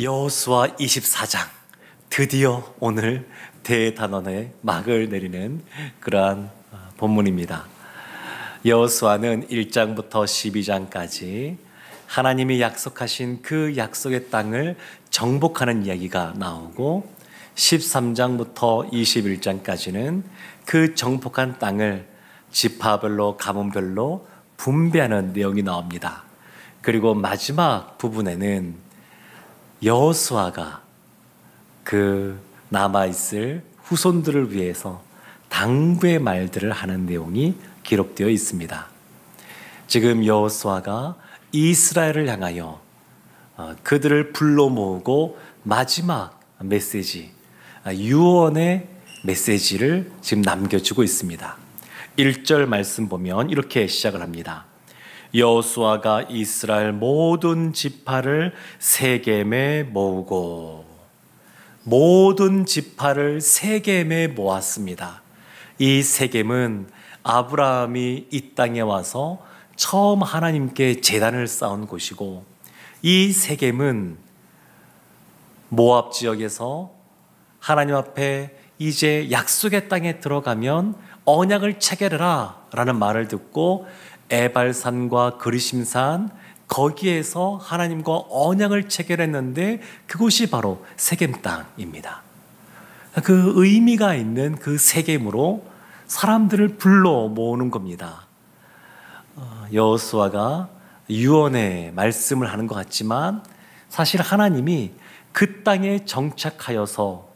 여호수아 24장, 드디어 오늘 대단원의 막을 내리는 그러한 본문입니다. 여호수아는 1장부터 12장까지 하나님이 약속하신 그 약속의 땅을 정복하는 이야기가 나오고, 13장부터 21장까지는 그 정복한 땅을 지파별로 가문별로 분배하는 내용이 나옵니다. 그리고 마지막 부분에는 여호수아가 그 남아있을 후손들을 위해서 당부의 말들을 하는 내용이 기록되어 있습니다. 지금 여호수아가 이스라엘을 향하여 그들을 불러 모으고 마지막 메시지, 유언의 메시지를 지금 남겨주고 있습니다. 1절 말씀 보면 이렇게 시작을 합니다. 여호수아가 이스라엘 모든 지파를 세겜에 모으고, 모든 지파를 세겜에 모았습니다. 이 세겜은 아브라함이 이 땅에 와서 처음 하나님께 제단을 쌓은 곳이고, 이 세겜은 모압 지역에서 하나님 앞에 이제 약속의 땅에 들어가면 언약을 체결해라 라는 말을 듣고 에발산과 그리심산, 거기에서 하나님과 언약을 체결했는데 그곳이 바로 세겜 땅입니다. 그 의미가 있는 그 세겜으로 사람들을 불러 모으는 겁니다. 여호수아가 유언의 말씀을 하는 것 같지만 사실 하나님이 그 땅에 정착하여서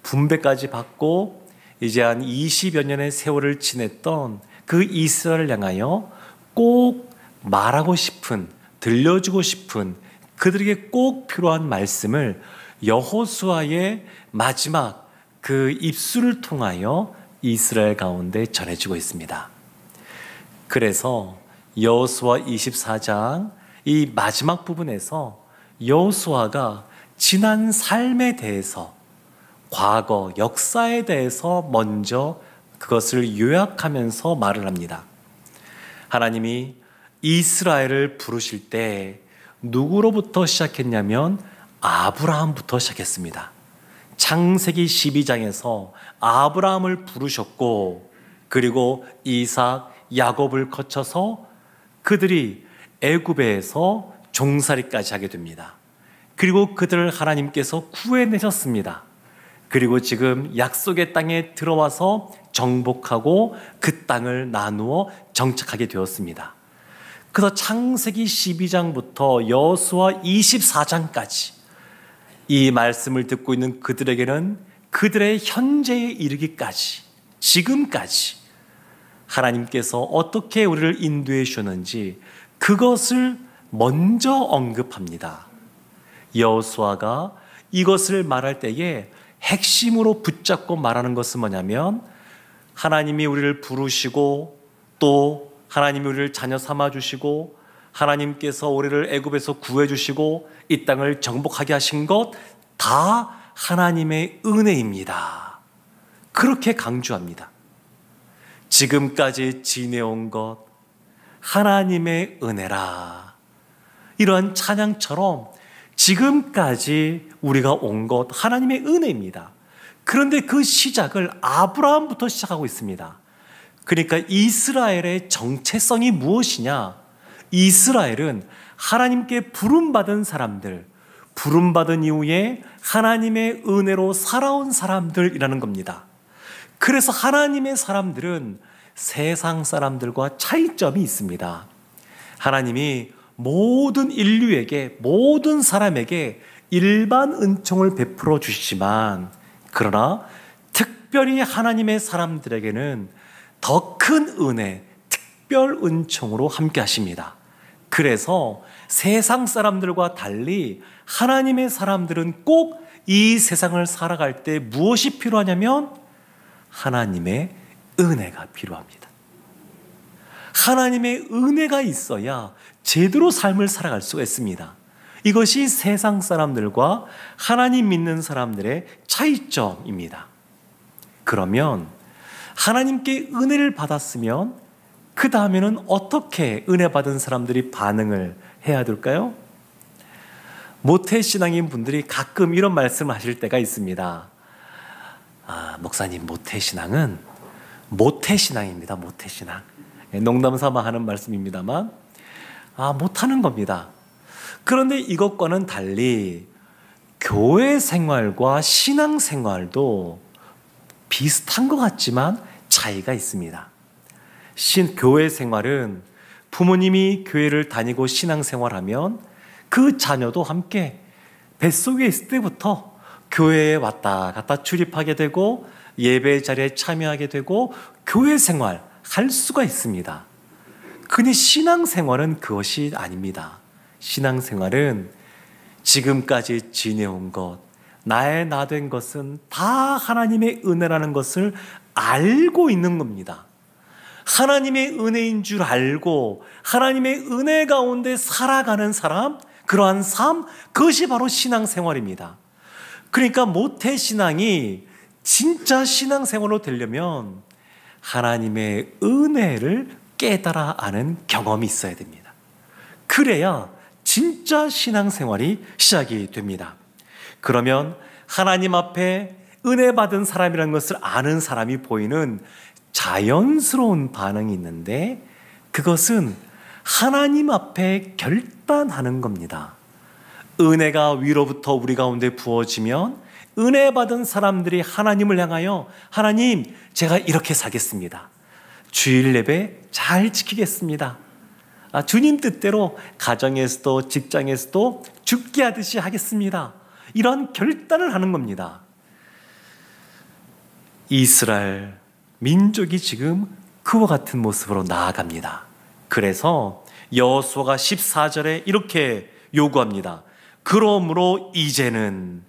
분배까지 받고 이제 한 20여 년의 세월을 지냈던 그 이스라엘을 향하여 꼭 말하고 싶은, 들려주고 싶은, 그들에게 꼭 필요한 말씀을 여호수아의 마지막 그 입술을 통하여 이스라엘 가운데 전해주고 있습니다. 그래서 여호수아 24장 이 마지막 부분에서 여호수아가 지난 삶에 대해서, 과거 역사에 대해서 먼저 그것을 요약하면서 말을 합니다. 하나님이 이스라엘을 부르실 때 누구로부터 시작했냐면 아브라함부터 시작했습니다. 창세기 12장에서 아브라함을 부르셨고, 그리고 이삭, 야곱을 거쳐서 그들이 애굽에서 종살이까지 하게 됩니다. 그리고 그들을 하나님께서 구해내셨습니다. 그리고 지금 약속의 땅에 들어와서 정복하고 그 땅을 나누어 정착하게 되었습니다. 그래서 창세기 12장부터 여호수아 24장까지 이 말씀을 듣고 있는 그들에게는 그들의 현재에 이르기까지, 지금까지 하나님께서 어떻게 우리를 인도해 주셨는지 그것을 먼저 언급합니다. 여호수아가 이것을 말할 때에 핵심으로 붙잡고 말하는 것은 뭐냐면, 하나님이 우리를 부르시고 또 하나님이 우리를 자녀 삼아주시고 하나님께서 우리를 애굽에서 구해주시고 이 땅을 정복하게 하신 것 다 하나님의 은혜입니다. 그렇게 강조합니다. 지금까지 지내온 것 하나님의 은혜라. 이러한 찬양처럼 지금까지 우리가 온 것 하나님의 은혜입니다. 그런데 그 시작을 아브라함부터 시작하고 있습니다. 그러니까 이스라엘의 정체성이 무엇이냐? 이스라엘은 하나님께 부름받은 사람들, 부름받은 이후에 하나님의 은혜로 살아온 사람들이라는 겁니다. 그래서 하나님의 사람들은 세상 사람들과 차이점이 있습니다. 하나님이 모든 인류에게, 모든 사람에게 일반 은총을 베풀어 주시지만, 그러나 특별히 하나님의 사람들에게는 더 큰 은혜, 특별 은총으로 함께 하십니다. 그래서 세상 사람들과 달리 하나님의 사람들은 꼭 이 세상을 살아갈 때 무엇이 필요하냐면 하나님의 은혜가 필요합니다. 하나님의 은혜가 있어야 제대로 삶을 살아갈 수가 있습니다. 이것이 세상 사람들과 하나님 믿는 사람들의 차이점입니다. 그러면 하나님께 은혜를 받았으면 그 다음에는 어떻게 은혜 받은 사람들이 반응을 해야 될까요? 모태신앙인 분들이 가끔 이런 말씀을 하실 때가 있습니다. 목사님, 모태신앙은 모태신앙입니다. 모태신앙. 농담 삼아 하는 말씀입니다만 못하는 겁니다. 그런데 이것과는 달리 교회 생활과 신앙 생활도 비슷한 것 같지만 차이가 있습니다. 교회 생활은 부모님이 교회를 다니고 신앙 생활하면 그 자녀도 함께 뱃속에 있을 때부터 교회에 왔다 갔다 출입하게 되고 예배 자리에 참여하게 되고 교회 생활 할 수가 있습니다. 근데 신앙생활은 그것이 아닙니다. 신앙생활은 지금까지 지내온 것, 나의 나 된 것은 다 하나님의 은혜라는 것을 알고 있는 겁니다. 하나님의 은혜인 줄 알고 하나님의 은혜 가운데 살아가는 사람, 그러한 삶, 그것이 바로 신앙생활입니다. 그러니까 모태신앙이 진짜 신앙생활로 되려면 하나님의 은혜를 깨달아 아는 경험이 있어야 됩니다. 그래야 진짜 신앙생활이 시작이 됩니다. 그러면 하나님 앞에 은혜 받은 사람이라는 것을 아는 사람이 보이는 자연스러운 반응이 있는데 그것은 하나님 앞에 결단하는 겁니다. 은혜가 위로부터 우리 가운데 부어지면 은혜 받은 사람들이 하나님을 향하여 하나님, 제가 이렇게 살겠습니다. 주일 예배 잘 지키겠습니다. 주님 뜻대로 가정에서도 직장에서도 죽게 하듯이 하겠습니다. 이런 결단을 하는 겁니다. 이스라엘 민족이 지금 그와 같은 모습으로 나아갑니다. 그래서 여호수아가 14절에 이렇게 요구합니다. 그러므로 이제는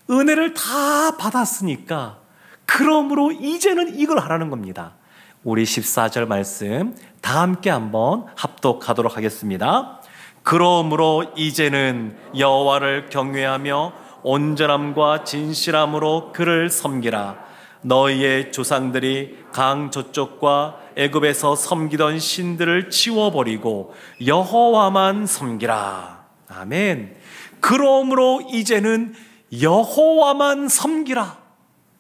은혜를 다 받았으니까 그러므로 이제는 이걸 하라는 겁니다. 우리 14절 말씀 다 함께 한번 합독하도록 하겠습니다. 그러므로 이제는 여호와를 경외하며 온전함과 진실함으로 그를 섬기라. 너희의 조상들이 강 저쪽과 애굽에서 섬기던 신들을 치워버리고 여호와만 섬기라. 아멘. 그러므로 이제는 여호와만 섬기라.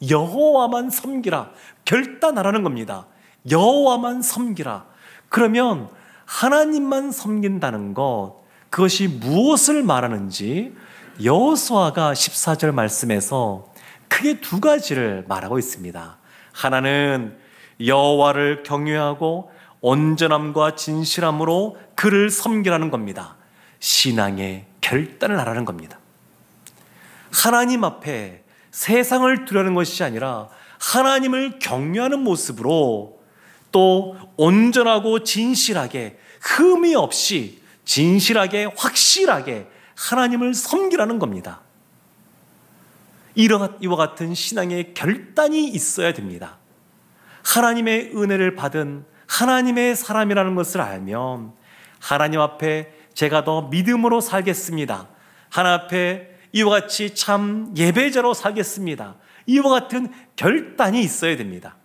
여호와만 섬기라. 결단하라는 겁니다. 여호와만 섬기라. 그러면 하나님만 섬긴다는 것, 그것이 무엇을 말하는지 여호수아가 14절 말씀에서 크게 두 가지를 말하고 있습니다. 하나는 여호와를 경외하고 온전함과 진실함으로 그를 섬기라는 겁니다. 신앙의 결단을 하라는 겁니다. 하나님 앞에 세상을 두려는 것이 아니라 하나님을 경외하는 모습으로 또 온전하고 진실하게 흠이 없이 진실하게 확실하게 하나님을 섬기라는 겁니다. 이와 같은 신앙의 결단이 있어야 됩니다. 하나님의 은혜를 받은 하나님의 사람이라는 것을 알면 하나님 앞에 제가 더 믿음으로 살겠습니다. 하나님 앞에 이와 같이 참 예배자로 살겠습니다. 이와 같은 결단이 있어야 됩니다.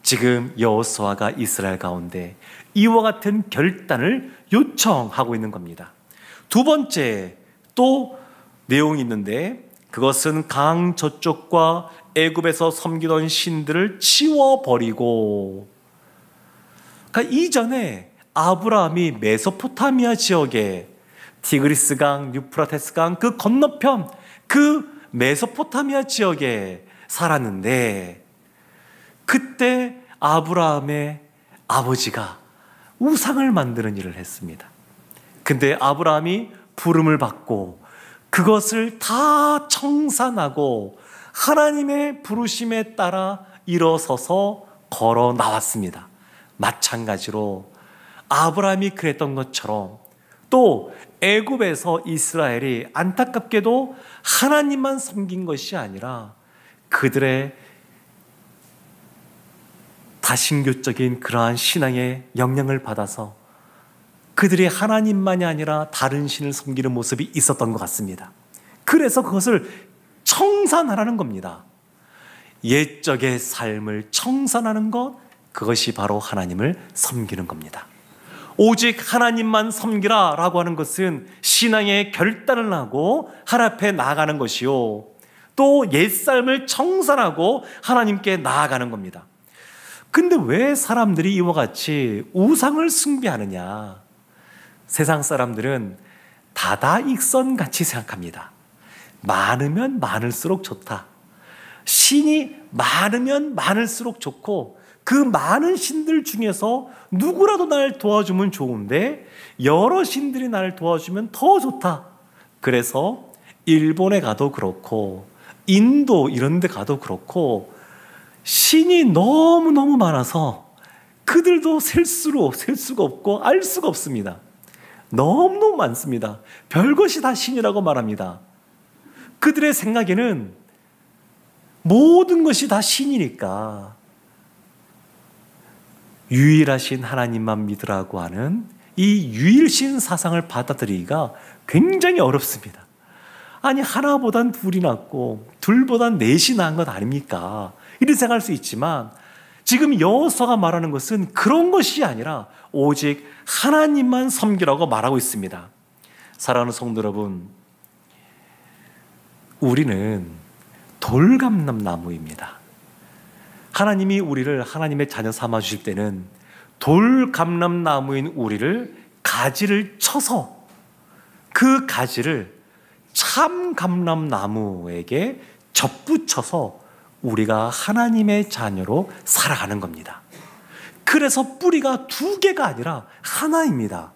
지금 여호수아가 이스라엘 가운데 이와 같은 결단을 요청하고 있는 겁니다. 두 번째 또 내용이 있는데 그것은 강 저쪽과 애굽에서 섬기던 신들을 치워버리고, 그러니까 이전에 아브라함이 메소포타미아 지역에 티그리스강, 유프라테스강 그 건너편 그 메소포타미아 지역에 살았는데 그때 아브라함의 아버지가 우상을 만드는 일을 했습니다. 근데 아브라함이 부름을 받고 그것을 다 청산하고 하나님의 부르심에 따라 일어서서 걸어 나왔습니다. 마찬가지로 아브라함이 그랬던 것처럼 또 애굽에서 이스라엘이 안타깝게도 하나님만 섬긴 것이 아니라 그들의 다신교적인 그러한 신앙의 영향을 받아서 그들이 하나님만이 아니라 다른 신을 섬기는 모습이 있었던 것 같습니다. 그래서 그것을 청산하라는 겁니다. 옛적의 삶을 청산하는 것, 그것이 바로 하나님을 섬기는 겁니다. 오직 하나님만 섬기라 라고 하는 것은 신앙의 결단을 하고 하나님 앞에 나아가는 것이요, 또 옛삶을 청산하고 하나님께 나아가는 겁니다. 근데 왜 사람들이 이와 같이 우상을 숭배하느냐? 세상 사람들은 다다익선같이 생각합니다. 많으면 많을수록 좋다. 신이 많으면 많을수록 좋고, 그 많은 신들 중에서 누구라도 날 도와주면 좋은데 여러 신들이 나를 도와주면 더 좋다. 그래서 일본에 가도 그렇고 인도 이런 데 가도 그렇고 신이 너무너무 많아서 그들도 셀 수가 없고 알 수가 없습니다. 너무너무 많습니다. 별것이 다 신이라고 말합니다. 그들의 생각에는 모든 것이 다 신이니까 유일하신 하나님만 믿으라고 하는 이 유일신 사상을 받아들이기가 굉장히 어렵습니다. 아니, 하나보단 둘이 낫고 둘보단 넷이 나은 것 아닙니까? 이렇게 생각할 수 있지만 지금 여호수아가 말하는 것은 그런 것이 아니라 오직 하나님만 섬기라고 말하고 있습니다. 사랑하는 성도 여러분, 우리는 돌감람나무입니다. 하나님이 우리를 하나님의 자녀 삼아 주실 때는 돌감람나무인 우리를 가지를 쳐서 그 가지를 참감람나무에게 접붙여서 우리가 하나님의 자녀로 살아가는 겁니다. 그래서 뿌리가 두 개가 아니라 하나입니다.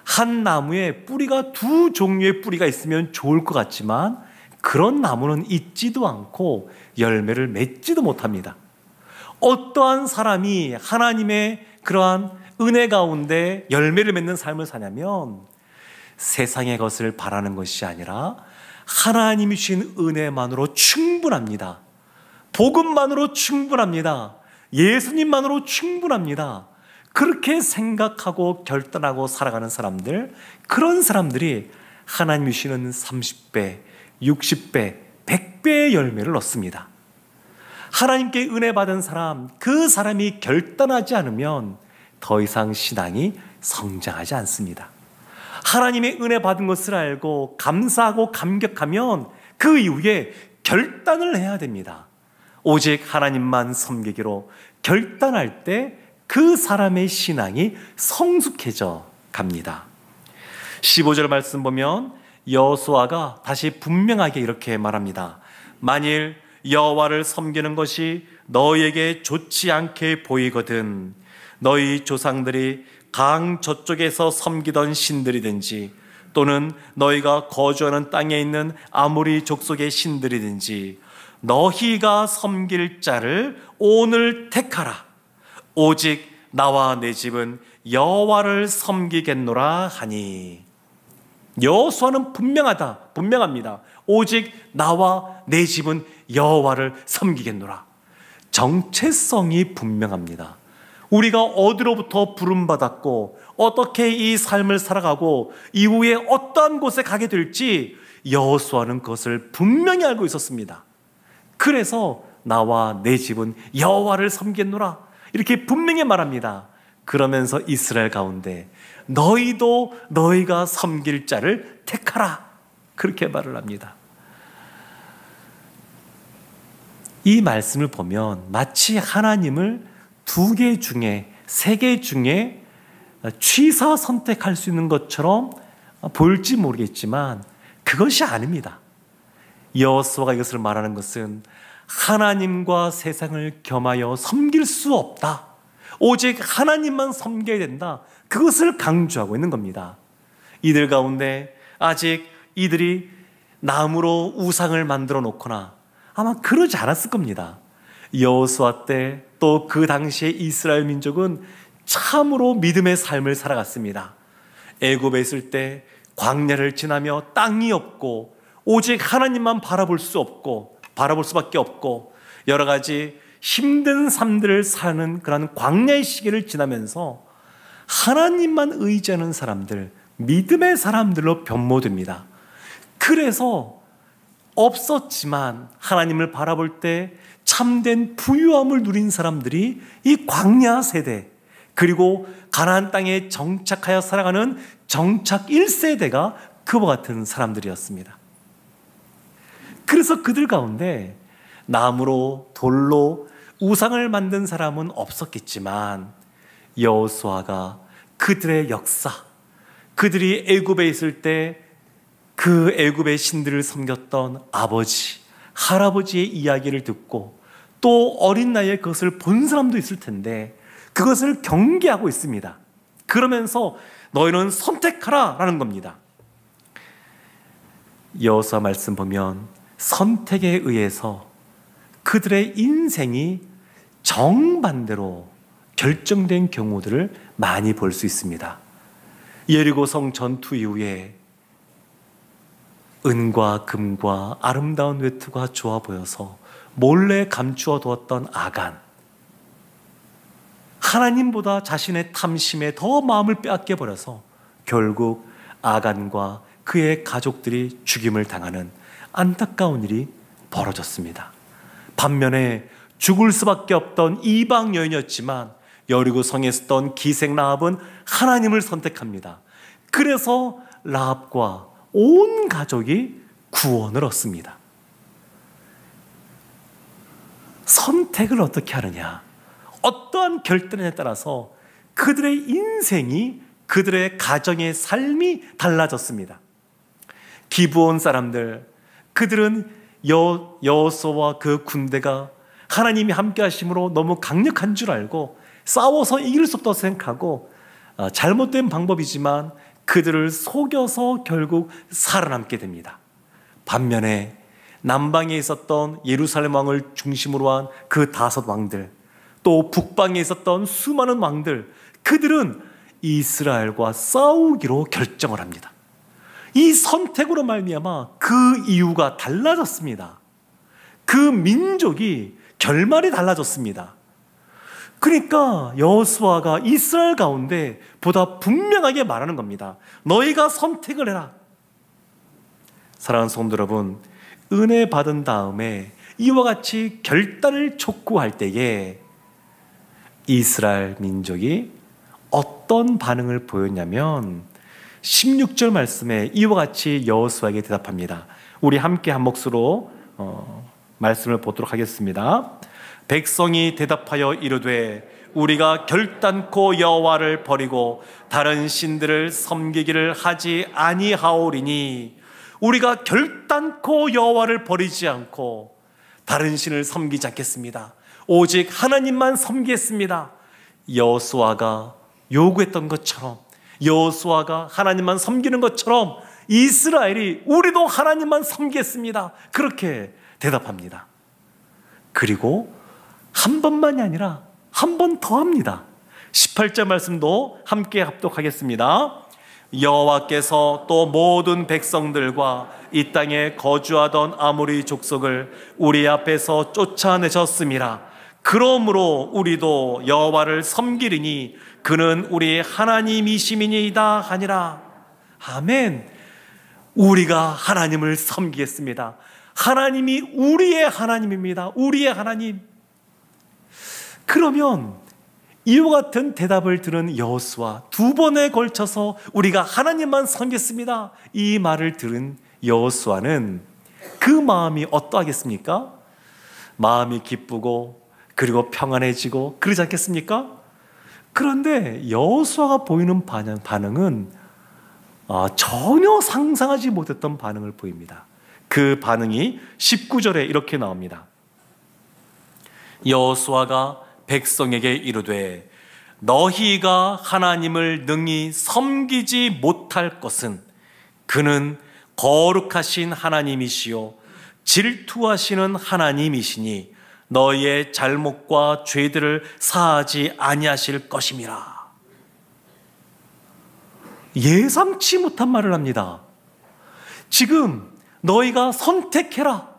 한 나무에 뿌리가 두 종류의 뿌리가 있으면 좋을 것 같지만 그런 나무는 있지도 않고 열매를 맺지도 못합니다. 어떠한 사람이 하나님의 그러한 은혜 가운데 열매를 맺는 삶을 사냐면 세상의 것을 바라는 것이 아니라 하나님이 주신 은혜만으로 충분합니다. 복음만으로 충분합니다. 예수님만으로 충분합니다. 그렇게 생각하고 결단하고 살아가는 사람들, 그런 사람들이 하나님이 주시는 30배, 60배, 100배의 열매를 얻습니다. 하나님께 은혜 받은 사람, 그 사람이 결단하지 않으면 더 이상 신앙이 성장하지 않습니다. 하나님의 은혜 받은 것을 알고 감사하고 감격하면 그 이후에 결단을 해야 됩니다. 오직 하나님만 섬기기로 결단할 때 그 사람의 신앙이 성숙해져 갑니다. 15절 말씀 보면 여호수아가 다시 분명하게 이렇게 말합니다. 만일 여호와를 섬기는 것이 너희에게 좋지 않게 보이거든 너희 조상들이 강 저쪽에서 섬기던 신들이든지 또는 너희가 거주하는 땅에 있는 아모리 족속의 신들이든지 너희가 섬길 자를 오늘 택하라. 오직 나와 내 집은 여호와를 섬기겠노라 하니. 여호수아는 분명합니다. 오직 나와 내 집은 여호와를 섬기겠노라. 정체성이 분명합니다. 우리가 어디로부터 부름받았고 어떻게 이 삶을 살아가고 이후에 어떠한 곳에 가게 될지 여호수아는 그것을 분명히 알고 있었습니다. 그래서 나와 내 집은 여호와를 섬기겠노라 이렇게 분명히 말합니다. 그러면서 이스라엘 가운데 너희도 너희가 섬길 자를 택하라 그렇게 말을 합니다. 이 말씀을 보면 마치 하나님을 두 개 중에 세 개 중에 취사 선택할 수 있는 것처럼 보일지 모르겠지만 그것이 아닙니다. 여호수아가 이것을 말하는 것은 하나님과 세상을 겸하여 섬길 수 없다. 오직 하나님만 섬겨야 된다. 그것을 강조하고 있는 겁니다. 이들 가운데 아직 이들이 나무로 우상을 만들어 놓거나 아마 그러지 않았을 겁니다. 여호수아 때 또 그 당시에 이스라엘 민족은 참으로 믿음의 삶을 살아갔습니다. 애굽에 있을 때 광야를 지나며 땅이 없고 오직 하나님만 바라볼 수밖에 없고 여러 가지 힘든 삶들을 사는 그런 광야의 시기를 지나면서 하나님만 의지하는 사람들, 믿음의 사람들로 변모됩니다. 그래서 없었지만 하나님을 바라볼 때 참된 부유함을 누린 사람들이 이 광야 세대, 그리고 가나안 땅에 정착하여 살아가는 정착 1세대가 그와 같은 사람들이었습니다. 그래서 그들 가운데 나무로 돌로 우상을 만든 사람은 없었겠지만 여호수아가 그들의 역사, 그들이 애굽에 있을 때 그 애굽의 신들을 섬겼던 아버지, 할아버지의 이야기를 듣고 또 어린 나이에 그것을 본 사람도 있을 텐데 그것을 경계하고 있습니다. 그러면서 너희는 선택하라 라는 겁니다. 여호수아 말씀 보면 선택에 의해서 그들의 인생이 정반대로 결정된 경우들을 많이 볼 수 있습니다. 여리고성 전투 이후에 은과 금과 아름다운 외투가 좋아 보여서 몰래 감추어 두었던 아간, 하나님보다 자신의 탐심에 더 마음을 빼앗겨 버려서 결국 아간과 그의 가족들이 죽임을 당하는 안타까운 일이 벌어졌습니다. 반면에 죽을 수밖에 없던 이방 여인이었지만 여리고 성에 있었던 기생 라합은 하나님을 선택합니다. 그래서 라합과 온 가족이 구원을 얻습니다. 선택을 어떻게 하느냐, 어떠한 결단에 따라서 그들의 인생이, 그들의 가정의 삶이 달라졌습니다. 기브온 사람들, 그들은 여호수아와 그 군대가 하나님이 함께 하심으로 너무 강력한 줄 알고 싸워서 이길 수 없다고 생각하고 잘못된 방법이지만 그들을 속여서 결국 살아남게 됩니다. 반면에 남방에 있었던 예루살렘 왕을 중심으로 한 그 5 왕들, 또 북방에 있었던 수많은 왕들, 그들은 이스라엘과 싸우기로 결정을 합니다. 이 선택으로 말미암아 그 이유가 달라졌습니다. 그 민족이 결말이 달라졌습니다. 그러니까 여호수아가 이스라엘 가운데 보다 분명하게 말하는 겁니다. 너희가 선택을 해라. 사랑하는 성도 여러분, 은혜 받은 다음에 이와 같이 결단을 촉구할 때에 이스라엘 민족이 어떤 반응을 보였냐면 16절 말씀에 이와 같이 여호수아에게 대답합니다. 우리 함께 한 몫으로 말씀을 보도록 하겠습니다. 백성이 대답하여 이르되 우리가 결단코 여호와를 버리고 다른 신들을 섬기기를 하지 아니하오리니, 우리가 결단코 여호와를 버리지 않고 다른 신을 섬기지 않겠습니다. 오직 하나님만 섬기겠습니다. 여호수아가 요구했던 것처럼, 여호수아가 하나님만 섬기는 것처럼 이스라엘이 우리도 하나님만 섬기겠습니다, 그렇게 대답합니다. 그리고 한 번만이 아니라 한 번 더 합니다. 18절 말씀도 함께 합독하겠습니다. 여호와께서 또 모든 백성들과 이 땅에 거주하던 아모리 족속을 우리 앞에서 쫓아내셨음이라. 그러므로 우리도 여호와를 섬기리니 그는 우리 하나님이시니이다 하니라. 아멘. 우리가 하나님을 섬기겠습니다. 하나님이 우리의 하나님입니다. 우리의 하나님. 그러면 이와 같은 대답을 들은 여호수아, 2번에 걸쳐서 우리가 하나님만 섬기겠습니다, 이 말을 들은 여호수아는 그 마음이 어떠하겠습니까? 마음이 기쁘고 그리고 평안해지고 그러지 않겠습니까? 그런데 여호수아가 보이는 반응은 전혀 상상하지 못했던 반응을 보입니다. 그 반응이 19절에 이렇게 나옵니다. 여호수아가 백성에게 이르되 너희가 하나님을 능히 섬기지 못할 것은 그는 거룩하신 하나님이시요 질투하시는 하나님이시니 너희의 잘못과 죄들을 사하지 아니하실 것임이라. 예상치 못한 말을 합니다. 지금 너희가 선택해라,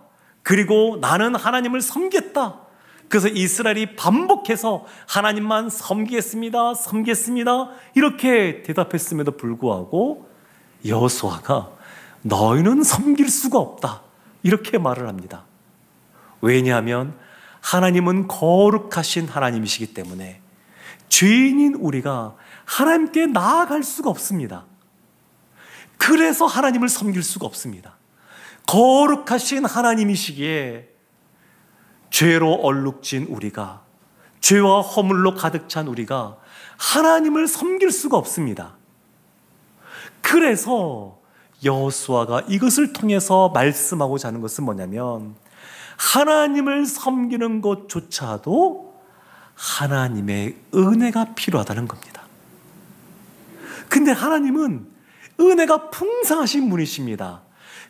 그리고 나는 하나님을 섬기겠다. 그래서 이스라엘이 반복해서 하나님만 섬기겠습니다, 섬기겠습니다 이렇게 대답했음에도 불구하고 여호수아가 너희는 섬길 수가 없다 이렇게 말을 합니다. 왜냐하면 하나님은 거룩하신 하나님이시기 때문에 죄인인 우리가 하나님께 나아갈 수가 없습니다. 그래서 하나님을 섬길 수가 없습니다. 거룩하신 하나님이시기에 죄로 얼룩진 우리가, 죄와 허물로 가득 찬 우리가 하나님을 섬길 수가 없습니다. 그래서 여호수아가 이것을 통해서 말씀하고자 하는 것은 뭐냐면, 하나님을 섬기는 것조차도 하나님의 은혜가 필요하다는 겁니다. 근데 하나님은 은혜가 풍성하신 분이십니다.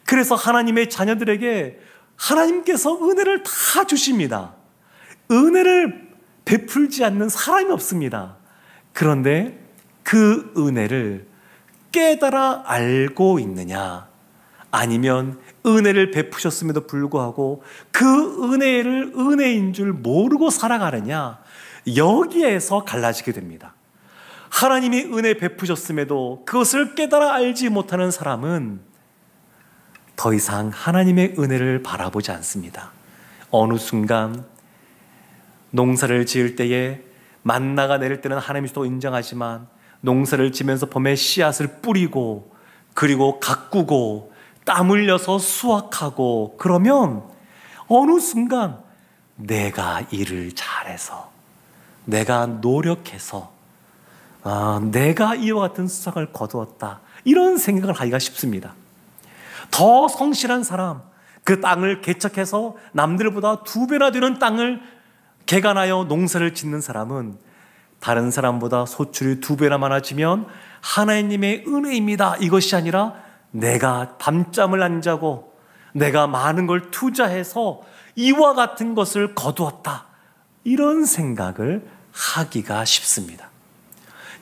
그래서 하나님의 자녀들에게 하나님께서 은혜를 다 주십니다. 은혜를 베풀지 않는 사람이 없습니다. 그런데 그 은혜를 깨달아 알고 있느냐, 아니면 은혜를 베푸셨음에도 불구하고 그 은혜를 은혜인 줄 모르고 살아가느냐, 여기에서 갈라지게 됩니다. 하나님이 은혜 베푸셨음에도 그것을 깨달아 알지 못하는 사람은 더 이상 하나님의 은혜를 바라보지 않습니다. 어느 순간 농사를 지을 때에 만나가 내릴 때는 하나님이시도 인정하지만, 농사를 지면서 봄에 씨앗을 뿌리고 그리고 가꾸고 땀 흘려서 수확하고 그러면 어느 순간 내가 일을 잘해서, 내가 노력해서 내가 이와 같은 수확을 거두었다, 이런 생각을 하기가 쉽습니다. 더 성실한 사람, 그 땅을 개척해서 남들보다 2배나 되는 땅을 개간하여 농사를 짓는 사람은 다른 사람보다 소출이 2배나 많아지면 하나님의 은혜입니다, 이것이 아니라 내가 밤잠을 안 자고 내가 많은 걸 투자해서 이와 같은 것을 거두었다, 이런 생각을 하기가 쉽습니다.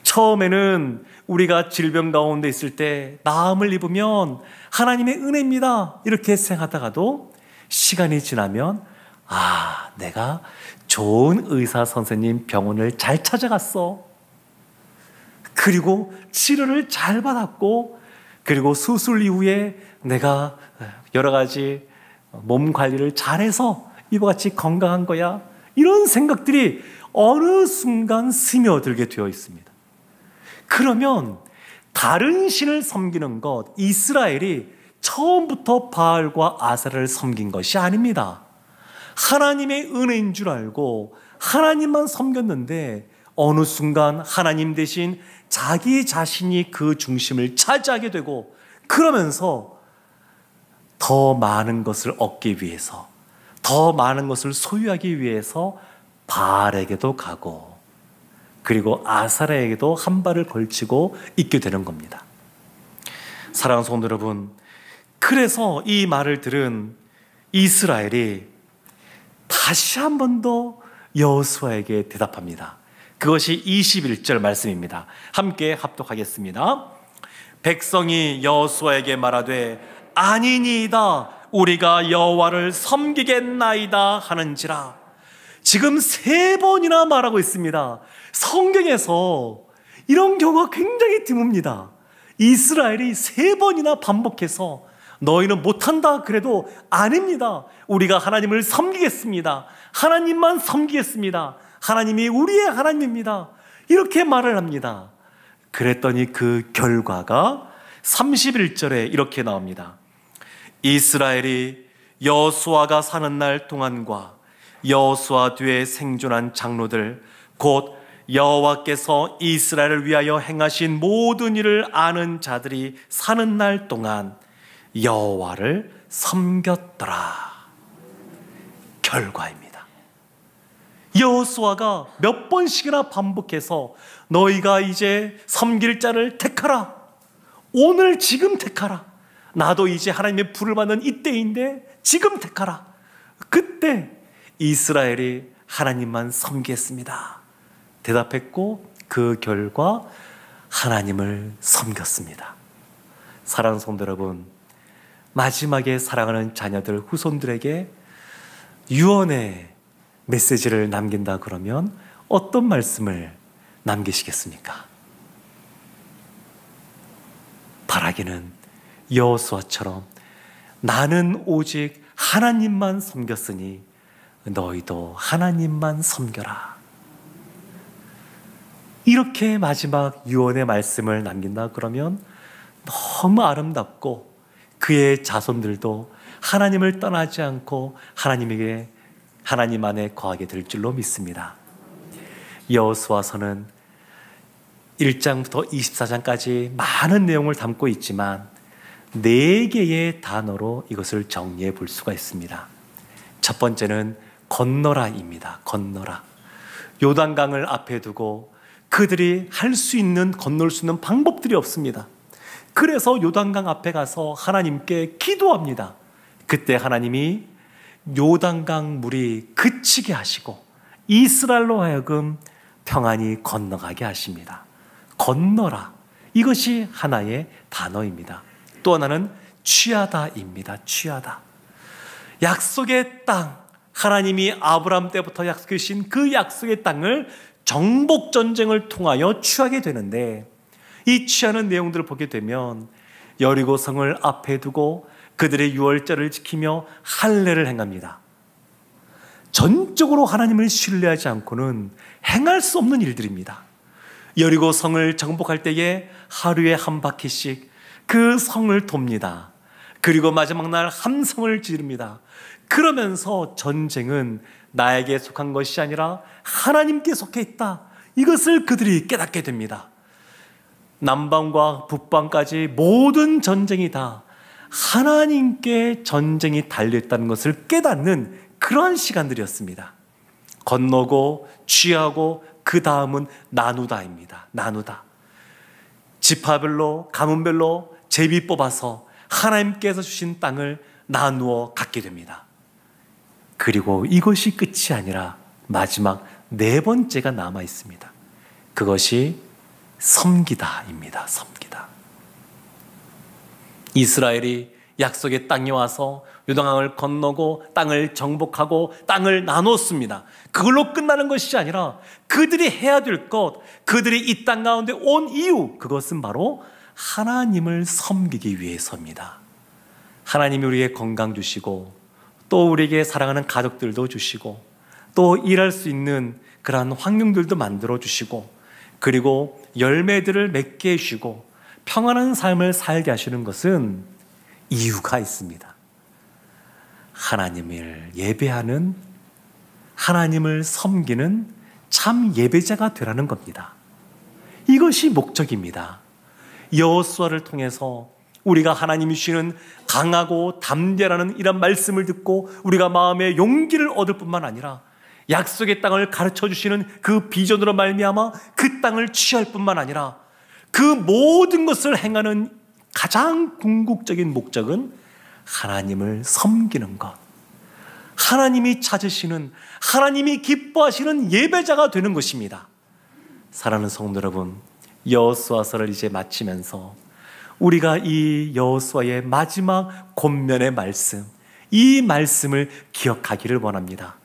처음에는 우리가 질병 가운데 있을 때 나음을 입으면 하나님의 은혜입니다, 이렇게 생각하다가도 시간이 지나면 내가 좋은 의사 선생님 병원을 잘 찾아갔어, 그리고 치료를 잘 받았고, 그리고 수술 이후에 내가 여러 가지 몸 관리를 잘해서 이와 같이 건강한 거야, 이런 생각들이 어느 순간 스며들게 되어 있습니다. 그러면 다른 신을 섬기는 것, 이스라엘이 처음부터 바알과 아세라를 섬긴 것이 아닙니다. 하나님의 은혜인 줄 알고 하나님만 섬겼는데 어느 순간 하나님 대신 자기 자신이 그 중심을 차지하게 되고, 그러면서 더 많은 것을 얻기 위해서, 더 많은 것을 소유하기 위해서 바알에게도 가고, 그리고 아사라에게도 한 발을 걸치고 있게 되는 겁니다. 사랑하는 성도 여러분, 그래서 이 말을 들은 이스라엘이 다시 한 번 더 여호수아에게 대답합니다. 그것이 21절 말씀입니다. 함께 합독하겠습니다. 백성이 여호수아에게 말하되 아니니이다, 우리가 여호와를 섬기겠나이다 하는지라. 지금 3번이나 말하고 있습니다. 성경에서 이런 경우가 굉장히 드뭅니다. 이스라엘이 3번이나 반복해서 너희는 못한다 그래도 아닙니다, 우리가 하나님을 섬기겠습니다, 하나님만 섬기겠습니다, 하나님이 우리의 하나님입니다, 이렇게 말을 합니다. 그랬더니 그 결과가 31절에 이렇게 나옵니다. 이스라엘이 여호수아가 사는 날 동안과 여호수아 뒤에 생존한 장로들, 곧 여호와께서 이스라엘을 위하여 행하신 모든 일을 아는 자들이 사는 날 동안 여호와를 섬겼더라. 결과입니다. 여호수아가 몇 번씩이나 반복해서 너희가 이제 섬길 자를 택하라, 오늘 지금 택하라, 나도 이제 하나님의 불을 받는 이때인데 지금 택하라. 그때 이스라엘이 하나님만 섬기겠습니다 대답했고, 그 결과 하나님을 섬겼습니다. 사랑하는 성도 여러분, 마지막에 사랑하는 자녀들, 후손들에게 유언의 메시지를 남긴다 그러면 어떤 말씀을 남기시겠습니까? 바라기는 여호수아처럼 나는 오직 하나님만 섬겼으니 너희도 하나님만 섬겨라. 이렇게 마지막 유언의 말씀을 남긴다 그러면 너무 아름답고 그의 자손들도 하나님을 떠나지 않고 하나님 안에 거하게 될 줄로 믿습니다. 여호수아서는 1장부터 24장까지 많은 내용을 담고 있지만 4개의 단어로 이것을 정리해 볼 수가 있습니다. 첫 번째는 건너라입니다. 건너라. 요단강을 앞에 두고 그들이 건널 수 있는 방법들이 없습니다. 그래서 요단강 앞에 가서 하나님께 기도합니다. 그때 하나님이 요단강 물이 그치게 하시고 이스라엘로 하여금 평안히 건너가게 하십니다. 건너라. 이것이 하나의 단어입니다. 또 하나는 취하다입니다. 취하다. 약속의 땅, 하나님이 아브라함 때부터 약속해 주신 그 약속의 땅을 정복 전쟁을 통하여 취하게 되는데, 이 취하는 내용들을 보게 되면 여리고 성을 앞에 두고 그들의 유월절을 지키며 할례를 행합니다. 전적으로 하나님을 신뢰하지 않고는 행할 수 없는 일들입니다. 여리고 성을 정복할 때에 하루에 한 바퀴씩 그 성을 돕니다. 그리고 마지막 날 함성을 지릅니다. 그러면서 전쟁은 나에게 속한 것이 아니라 하나님께 속해 있다. 이것을 그들이 깨닫게 됩니다. 남방과 북방까지 모든 전쟁이 다 하나님께 전쟁이 달려있다는 것을 깨닫는 그러한 시간들이었습니다. 건너고 취하고 그 다음은 나누다입니다. 나누다. 지파별로 가문별로 제비 뽑아서 하나님께서 주신 땅을 나누어 갖게 됩니다. 그리고 이것이 끝이 아니라 마지막 4번째가 남아 있습니다. 그것이 섬기다입니다. 섬기다. 이스라엘이 약속의 땅에 와서 요단강을 건너고 땅을 정복하고 땅을 나눴습니다. 그걸로 끝나는 것이 아니라 그들이 해야 될 것, 그들이 이 땅 가운데 온 이유, 그것은 바로 하나님을 섬기기 위해서입니다. 하나님이 우리에게 건강 주시고 또 우리에게 사랑하는 가족들도 주시고 또 일할 수 있는 그러한 환경들도 만들어 주시고 그리고 열매들을 맺게 해주시고 평안한 삶을 살게 하시는 것은 이유가 있습니다. 하나님을 예배하는, 하나님을 섬기는 참 예배자가 되라는 겁니다. 이것이 목적입니다. 여호수아를 통해서 우리가 하나님이 주시는 강하고 담대라는 이런 말씀을 듣고 우리가 마음의 용기를 얻을 뿐만 아니라 약속의 땅을 가르쳐 주시는 그 비전으로 말미암아 그 땅을 취할 뿐만 아니라 그 모든 것을 행하는 가장 궁극적인 목적은 하나님을 섬기는 것, 하나님이 찾으시는, 하나님이 기뻐하시는 예배자가 되는 것입니다. 사랑하는 성도 여러분, 여호수아서를 이제 마치면서 우리가 이 여호수아의 마지막 권면의 말씀, 이 말씀을 기억하기를 원합니다.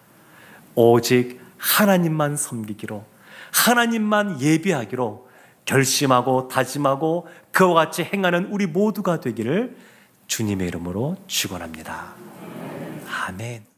오직 하나님만 섬기기로, 하나님만 예배하기로 결심하고 다짐하고 그와 같이 행하는 우리 모두가 되기를 주님의 이름으로 축원합니다. 아멘.